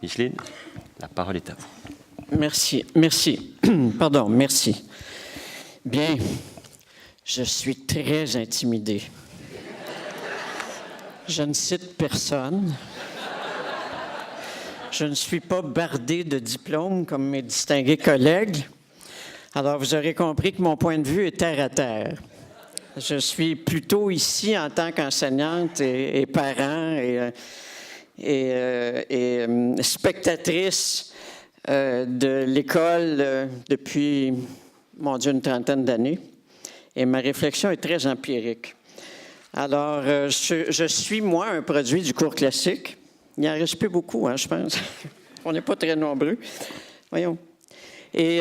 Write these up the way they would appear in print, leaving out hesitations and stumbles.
Micheline, la parole est à vous. Merci. Pardon, merci. Bien, je suis très intimidé. Je ne cite personne. Je ne suis pas bardé de diplômes comme mes distingués collègues. Alors, vous aurez compris que mon point de vue est terre à terre. Je suis plutôt ici en tant qu'enseignante et parent et spectatrice de l'école depuis, mon Dieu, une trentaine d'années. Et ma réflexion est très empirique. Alors, je suis, moi, un produit du cours classique. Il n'y en reste plus beaucoup, je pense. On n'est pas très nombreux. Voyons. Et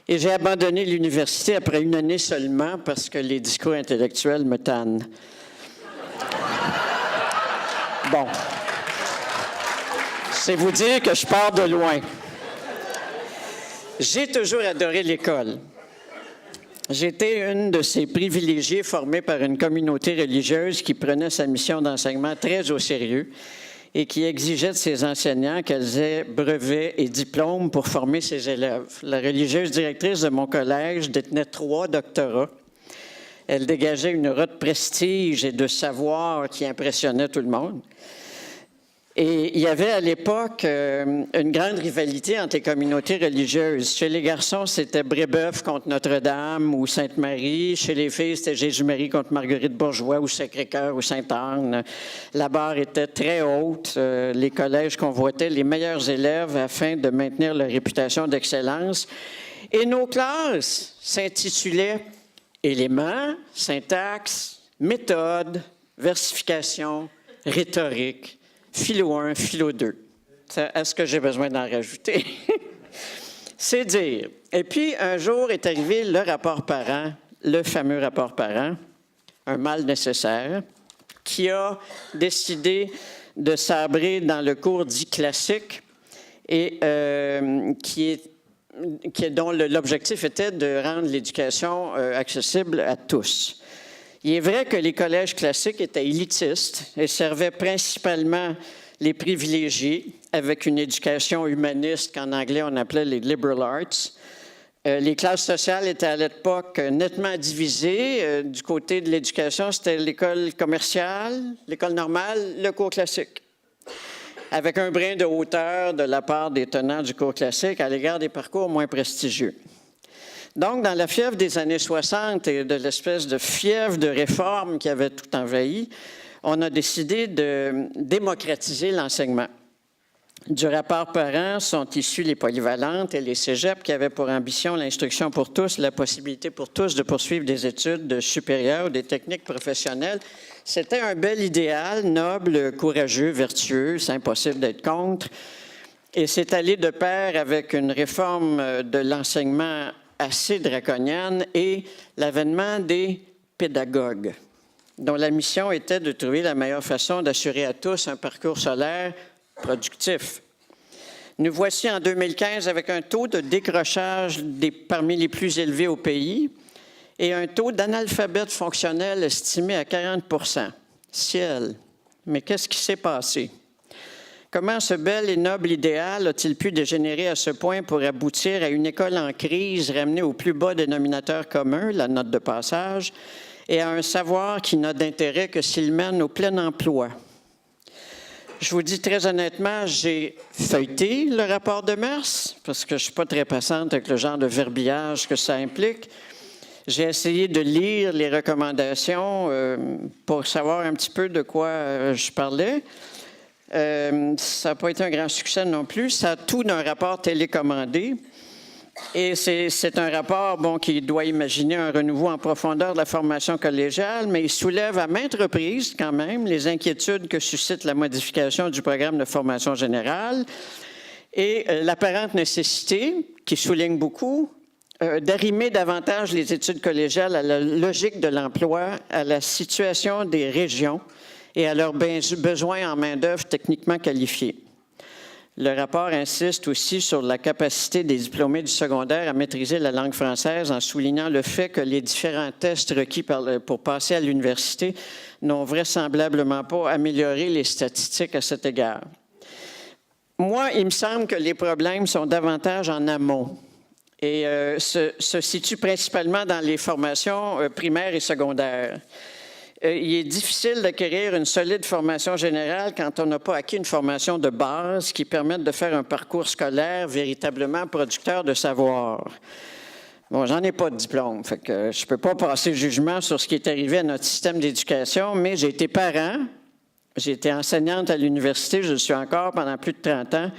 j'ai abandonné l'université après une année seulement parce que les discours intellectuels me tannent. Bon. C'est vous dire que je pars de loin. J'ai toujours adoré l'école. J'étais une de ces privilégiés formés par une communauté religieuse qui prenait sa mission d'enseignement très au sérieux et qui exigeait de ses enseignants qu'elles aient brevets et diplômes pour former ses élèves. La religieuse directrice de mon collège détenait 3 doctorats. Elle dégageait une aura de prestige et de savoir qui impressionnait tout le monde. Et il y avait à l'époque une grande rivalité entre les communautés religieuses. Chez les garçons, c'était Brébeuf contre Notre-Dame ou Sainte-Marie. Chez les filles, c'était Jésus-Marie contre Marguerite Bourgeois ou Sacré-Cœur ou Sainte-Anne. La barre était très haute. Les collèges convoitaient les meilleurs élèves afin de maintenir leur réputation d'excellence. Et nos classes s'intitulaient éléments, syntaxe, méthode, versification, rhétorique. Philo 1, Philo 2. Est-ce que j'ai besoin d'en rajouter? C'est dire. Et puis, un jour est arrivé le rapport parent, le fameux rapport parent, un mal nécessaire, qui a décidé de sabrer dans le cours dit classique et dont l'objectif était de rendre l'éducation accessible à tous. Il est vrai que les collèges classiques étaient élitistes et servaient principalement les privilégiés avec une éducation humaniste qu'en anglais on appelait les liberal arts. Les classes sociales étaient à l'époque nettement divisées. Du côté de l'éducation, c'était l'école commerciale, l'école normale, le cours classique, avec un brin de hauteur de la part des tenants du cours classique à l'égard des parcours moins prestigieux. Donc, dans la fièvre des années 60 et de l'espèce de fièvre de réforme qui avait tout envahi, on a décidé de démocratiser l'enseignement. Du rapport parent sont issues les polyvalentes et les cégeps qui avaient pour ambition l'instruction pour tous, la possibilité pour tous de poursuivre des études supérieures ou des techniques professionnelles. C'était un bel idéal, noble, courageux, vertueux, c'est impossible d'être contre. Et c'est allé de pair avec une réforme de l'enseignement assez draconienne et l'avènement des pédagogues, dont la mission était de trouver la meilleure façon d'assurer à tous un parcours scolaire productif. Nous voici en 2015 avec un taux de décrochage parmi les plus élevés au pays et un taux d'analphabète fonctionnel estimé à 40 %. Ciel! Mais qu'est-ce qui s'est passé? Comment ce bel et noble idéal a-t-il pu dégénérer à ce point pour aboutir à une école en crise ramenée au plus bas dénominateur commun, la note de passage, et à un savoir qui n'a d'intérêt que s'il mène au plein emploi? Je vous dis très honnêtement, j'ai feuilleté le rapport de Mers, parce que je ne suis pas très patiente avec le genre de verbiage que ça implique. J'ai essayé de lire les recommandations pour savoir un petit peu de quoi je parlais. Ça n'a pas été un grand succès non plus. Ça a tout d'un rapport télécommandé. Et c'est un rapport qui doit imaginer un renouveau en profondeur de la formation collégiale, mais il soulève à maintes reprises quand même les inquiétudes que suscite la modification du programme de formation générale et l'apparente nécessité, qui souligne beaucoup, d'arrimer davantage les études collégiales à la logique de l'emploi, à la situation des régions et à leurs besoins en main-d'œuvre techniquement qualifiée. Le rapport insiste aussi sur la capacité des diplômés du secondaire à maîtriser la langue française en soulignant le fait que les différents tests requis pour passer à l'université n'ont vraisemblablement pas amélioré les statistiques à cet égard. Moi, il me semble que les problèmes sont davantage en amont et se situent principalement dans les formations primaires et secondaires. Il est difficile d'acquérir une solide formation générale quand on n'a pas acquis une formation de base qui permette de faire un parcours scolaire véritablement producteur de savoir. Bon, j'en ai pas de diplôme, fait que je ne peux pas passer jugement sur ce qui est arrivé à notre système d'éducation, mais j'ai été parent, j'ai été enseignante à l'université, je le suis encore pendant plus de 30 ans,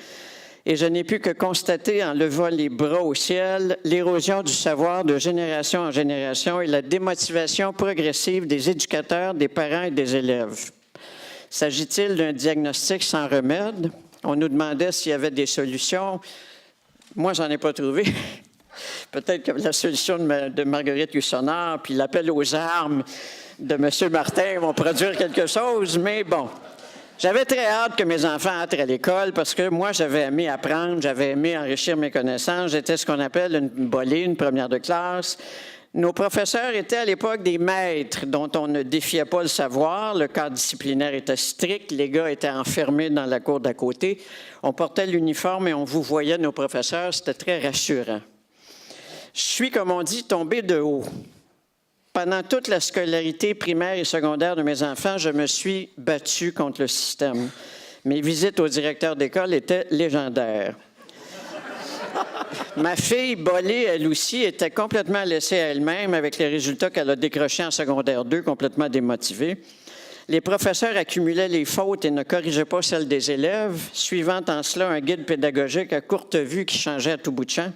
et je n'ai pu que constater en levant les bras au ciel l'érosion du savoir de génération en génération et la démotivation progressive des éducateurs, des parents et des élèves. S'agit-il d'un diagnostic sans remède? On nous demandait s'il y avait des solutions. Moi, j'en ai pas trouvé. Peut-être que la solution de Marguerite Yourcenar puis l'appel aux armes de M. Martin vont produire quelque chose, mais bon. J'avais très hâte que mes enfants entrent à l'école parce que moi, j'avais aimé apprendre, j'avais aimé enrichir mes connaissances. J'étais ce qu'on appelle une bolée, une première de classe. Nos professeurs étaient à l'époque des maîtres dont on ne défiait pas le savoir. Le cadre disciplinaire était strict. Les gars étaient enfermés dans la cour d'à côté. On portait l'uniforme et on vous voyait nos professeurs. C'était très rassurant. Je suis, comme on dit, tombé de haut. Pendant toute la scolarité primaire et secondaire de mes enfants, je me suis battu contre le système. Mes visites au directeur d'école étaient légendaires. Ma fille, Bolée, elle aussi, était complètement laissée à elle-même avec les résultats qu'elle a décrochés en secondaire 2, complètement démotivée. Les professeurs accumulaient les fautes et ne corrigeaient pas celles des élèves, suivant en cela un guide pédagogique à courte vue qui changeait à tout bout de champ.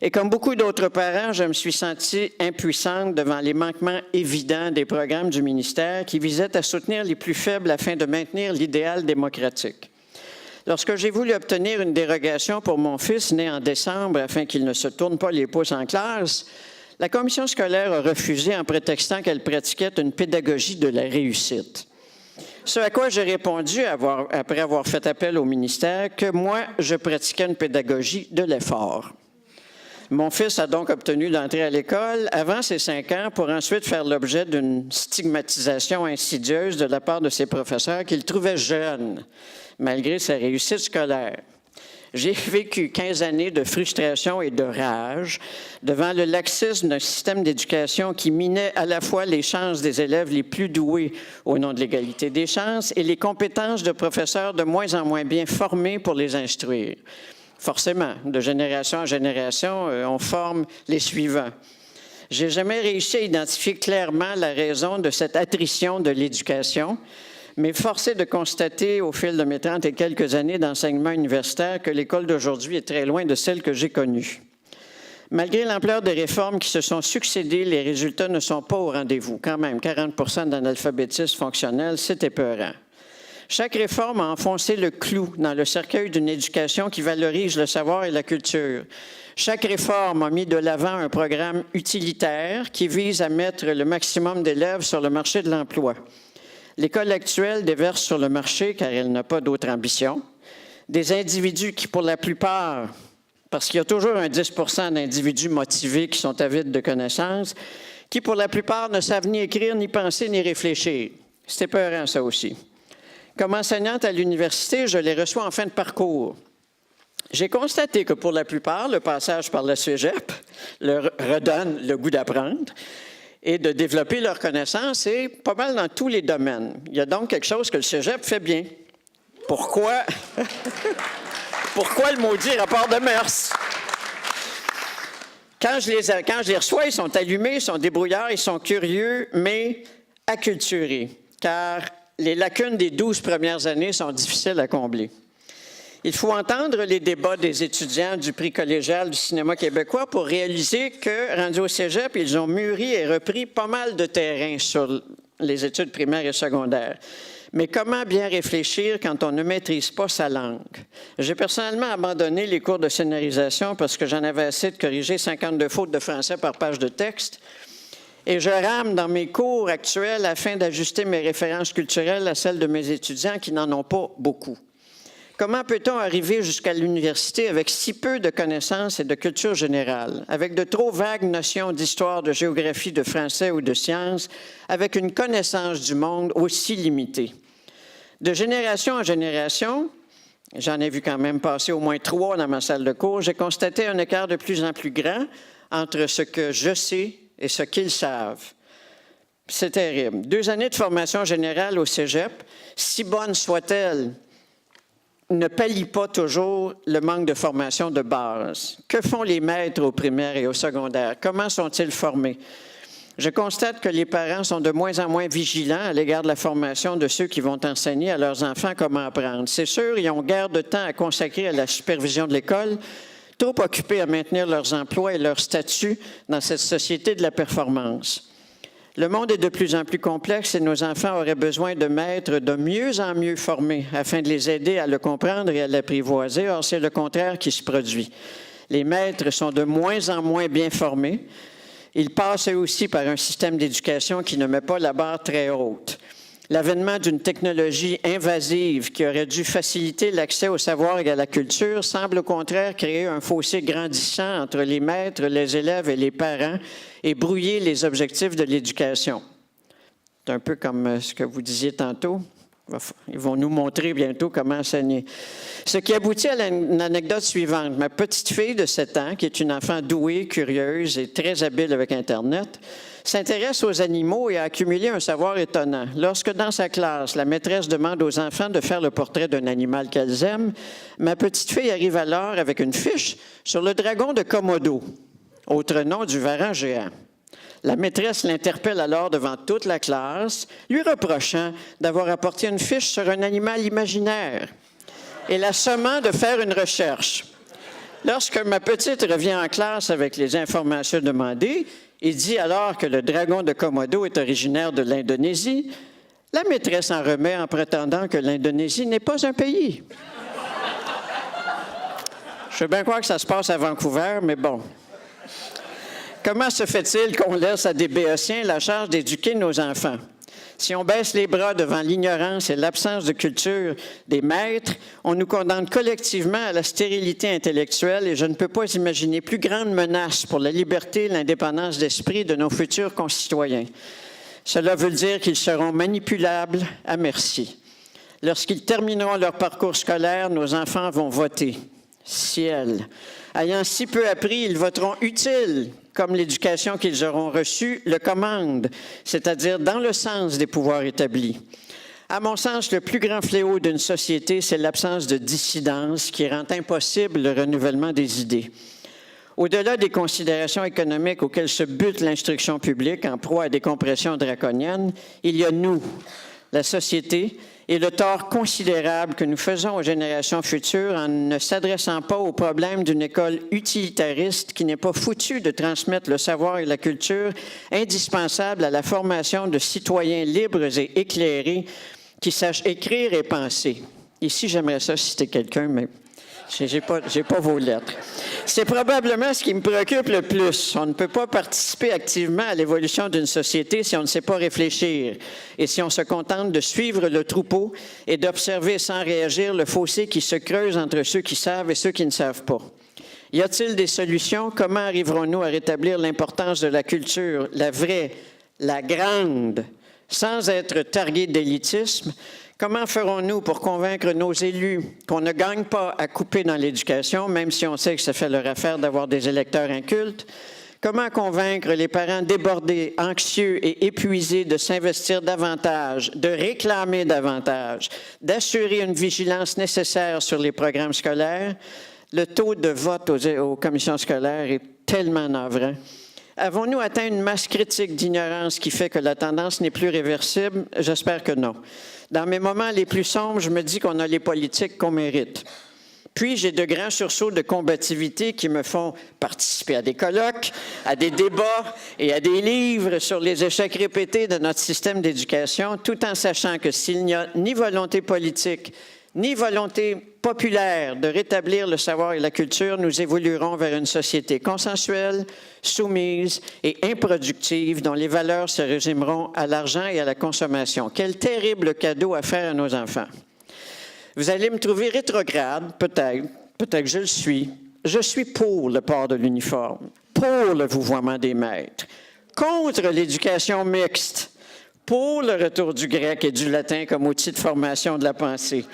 Et comme beaucoup d'autres parents, je me suis sentie impuissante devant les manquements évidents des programmes du ministère qui visaient à soutenir les plus faibles afin de maintenir l'idéal démocratique. Lorsque j'ai voulu obtenir une dérogation pour mon fils né en décembre afin qu'il ne se tourne pas les pouces en classe, la commission scolaire a refusé en prétextant qu'elle pratiquait une pédagogie de la réussite. Ce à quoi j'ai répondu après avoir fait appel au ministère que moi, je pratiquais une pédagogie de l'effort. Mon fils a donc obtenu d'entrer à l'école avant ses 5 ans pour ensuite faire l'objet d'une stigmatisation insidieuse de la part de ses professeurs qu'il trouvait jeune, malgré sa réussite scolaire. J'ai vécu 15 années de frustration et de rage devant le laxisme d'un système d'éducation qui minait à la fois les chances des élèves les plus doués au nom de l'égalité des chances et les compétences de professeurs de moins en moins bien formés pour les instruire. Forcément, de génération en génération, on forme les suivants. Je n'ai jamais réussi à identifier clairement la raison de cette attrition de l'éducation, mais force est de constater au fil de mes 30 et quelques années d'enseignement universitaire que l'école d'aujourd'hui est très loin de celle que j'ai connue. Malgré l'ampleur des réformes qui se sont succédées, les résultats ne sont pas au rendez-vous. Quand même, 40 d'analphabétisme fonctionnel, c'est épeurant. Chaque réforme a enfoncé le clou dans le cercueil d'une éducation qui valorise le savoir et la culture. Chaque réforme a mis de l'avant un programme utilitaire qui vise à mettre le maximum d'élèves sur le marché de l'emploi. L'école actuelle déverse sur le marché, car elle n'a pas d'autre ambition, des individus qui, pour la plupart, parce qu'il y a toujours un 10 d'individus motivés qui sont avides de connaissances, qui, pour la plupart, ne savent ni écrire, ni penser, ni réfléchir. C'est épeurant, ça aussi. Comme enseignante à l'université, je les reçois en fin de parcours. J'ai constaté que pour la plupart, le passage par le cégep leur redonne le goût d'apprendre et de développer leurs connaissances, et pas mal dans tous les domaines. Il y a donc quelque chose que le cégep fait bien. Pourquoi? Pourquoi le maudit rapport de mœurs? Quand je les reçois, ils sont allumés, ils sont débrouillards, ils sont curieux, mais acculturés, car les lacunes des 12 premières années sont difficiles à combler. Il faut entendre les débats des étudiants du prix collégial du cinéma québécois pour réaliser que, rendus au cégep, ils ont mûri et repris pas mal de terrain sur les études primaires et secondaires. Mais comment bien réfléchir quand on ne maîtrise pas sa langue? J'ai personnellement abandonné les cours de scénarisation parce que j'en avais assez de corriger 52 fautes de français par page de texte. Et je rame dans mes cours actuels afin d'ajuster mes références culturelles à celles de mes étudiants qui n'en ont pas beaucoup. Comment peut-on arriver jusqu'à l'université avec si peu de connaissances et de culture générale, avec de trop vagues notions d'histoire, de géographie, de français ou de sciences, avec une connaissance du monde aussi limitée? De génération en génération, j'en ai vu quand même passer au moins 3 dans ma salle de cours, j'ai constaté un écart de plus en plus grand entre ce que je sais et ce qu'ils savent. C'est terrible. 2 années de formation générale au cégep, si bonnes soient-elles, ne pallient pas toujours le manque de formation de base. Que font les maîtres au primaire et au secondaire? Comment sont-ils formés? Je constate que les parents sont de moins en moins vigilants à l'égard de la formation de ceux qui vont enseigner à leurs enfants comment apprendre. C'est sûr, ils ont guère de temps à consacrer à la supervision de l'école, trop occupés à maintenir leurs emplois et leur statut dans cette société de la performance. Le monde est de plus en plus complexe et nos enfants auraient besoin de maîtres de mieux en mieux formés afin de les aider à le comprendre et à l'apprivoiser. Or, c'est le contraire qui se produit. Les maîtres sont de moins en moins bien formés. Ils passent eux aussi par un système d'éducation qui ne met pas la barre très haute. L'avènement d'une technologie invasive qui aurait dû faciliter l'accès au savoir et à la culture semble au contraire créer un fossé grandissant entre les maîtres, les élèves et les parents et brouiller les objectifs de l'éducation. C'est un peu comme ce que vous disiez tantôt. Ils vont nous montrer bientôt comment enseigner. Ce qui aboutit à une anecdote suivante. Ma petite fille de 7 ans, qui est une enfant douée, curieuse et très habile avec Internet, s'intéresse aux animaux et a accumulé un savoir étonnant. Lorsque, dans sa classe, la maîtresse demande aux enfants de faire le portrait d'un animal qu'elles aiment, ma petite fille arrive alors avec une fiche sur le dragon de Komodo, autre nom du varan géant. La maîtresse l'interpelle alors devant toute la classe, lui reprochant d'avoir apporté une fiche sur un animal imaginaire et la sommant de faire une recherche. Lorsque ma petite revient en classe avec les informations demandées et dit alors que le dragon de Komodo est originaire de l'Indonésie, la maîtresse en remet en prétendant que l'Indonésie n'est pas un pays. Je veux bien croire que ça se passe à Vancouver, mais bon. Comment se fait-il qu'on laisse à des Béotiens la charge d'éduquer nos enfants? Si on baisse les bras devant l'ignorance et l'absence de culture des maîtres, on nous condamne collectivement à la stérilité intellectuelle et je ne peux pas imaginer plus grande menace pour la liberté et l'indépendance d'esprit de nos futurs concitoyens. Cela veut dire qu'ils seront manipulables à merci. Lorsqu'ils termineront leur parcours scolaire, nos enfants vont voter. Ciel. Ayant si peu appris, ils voteront utile, comme l'éducation qu'ils auront reçue le commande, c'est-à-dire dans le sens des pouvoirs établis. À mon sens, le plus grand fléau d'une société, c'est l'absence de dissidence qui rend impossible le renouvellement des idées. Au-delà des considérations économiques auxquelles se bute l'instruction publique en proie à des compressions draconiennes, il y a nous, la société, et le tort considérable que nous faisons aux générations futures en ne s'adressant pas aux problèmes d'une école utilitariste qui n'est pas foutue de transmettre le savoir et la culture indispensables à la formation de citoyens libres et éclairés qui sachent écrire et penser. Ici, j'aimerais ça citer quelqu'un, mais j'ai pas vos lettres. C'est probablement ce qui me préoccupe le plus. On ne peut pas participer activement à l'évolution d'une société si on ne sait pas réfléchir et si on se contente de suivre le troupeau et d'observer sans réagir le fossé qui se creuse entre ceux qui savent et ceux qui ne savent pas. Y a-t-il des solutions? Comment arriverons-nous à rétablir l'importance de la culture, la vraie, la grande, sans être targués d'élitisme? Comment ferons-nous pour convaincre nos élus qu'on ne gagne pas à couper dans l'éducation, même si on sait que ça fait leur affaire d'avoir des électeurs incultes? Comment convaincre les parents débordés, anxieux et épuisés de s'investir davantage, de réclamer davantage, d'assurer une vigilance nécessaire sur les programmes scolaires? Le taux de vote aux commissions scolaires est tellement navrant. Avons-nous atteint une masse critique d'ignorance qui fait que la tendance n'est plus réversible? J'espère que non. Dans mes moments les plus sombres, je me dis qu'on a les politiques qu'on mérite. Puis, j'ai de grands sursauts de combativité qui me font participer à des colloques, à des débats et à des livres sur les échecs répétés de notre système d'éducation, tout en sachant que s'il n'y a ni volonté politique, ni volonté populaire de rétablir le savoir et la culture, nous évoluerons vers une société consensuelle, soumise et improductive dont les valeurs se résumeront à l'argent et à la consommation. Quel terrible cadeau à faire à nos enfants. Vous allez me trouver rétrograde, peut-être que je le suis. Je suis pour le port de l'uniforme, pour le vouvoiement des maîtres, contre l'éducation mixte, pour le retour du grec et du latin comme outil de formation de la pensée,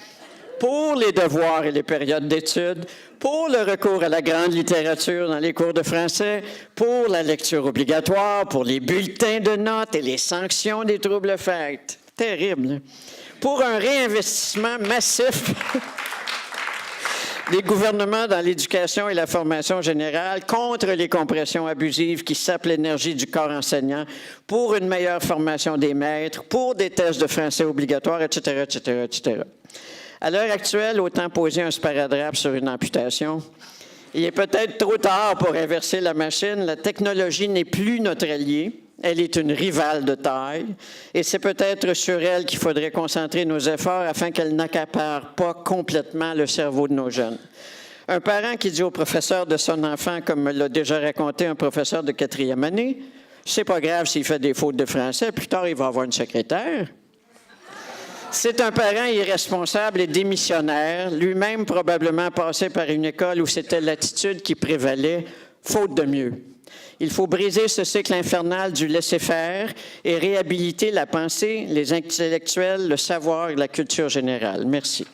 pour les devoirs et les périodes d'études, pour le recours à la grande littérature dans les cours de français, pour la lecture obligatoire, pour les bulletins de notes et les sanctions des troubles faits. Terrible, hein? Pour un réinvestissement massif des gouvernements dans l'éducation et la formation générale, contre les compressions abusives qui sapent l'énergie du corps enseignant, pour une meilleure formation des maîtres, pour des tests de français obligatoires, etc., etc., etc. À l'heure actuelle, autant poser un sparadrap sur une amputation. Il est peut-être trop tard pour inverser la machine. La technologie n'est plus notre allié. Elle est une rivale de taille. Et c'est peut-être sur elle qu'il faudrait concentrer nos efforts afin qu'elle n'accapare pas complètement le cerveau de nos jeunes. Un parent qui dit au professeur de son enfant, comme me l'a déjà raconté un professeur de 4e année, « C'est pas grave s'il fait des fautes de français, plus tard il va avoir une secrétaire. » C'est un parent irresponsable et démissionnaire, lui-même probablement passé par une école où c'était l'attitude qui prévalait, faute de mieux. Il faut briser ce cycle infernal du laisser-faire et réhabiliter la pensée, les intellectuels, le savoir et la culture générale. Merci.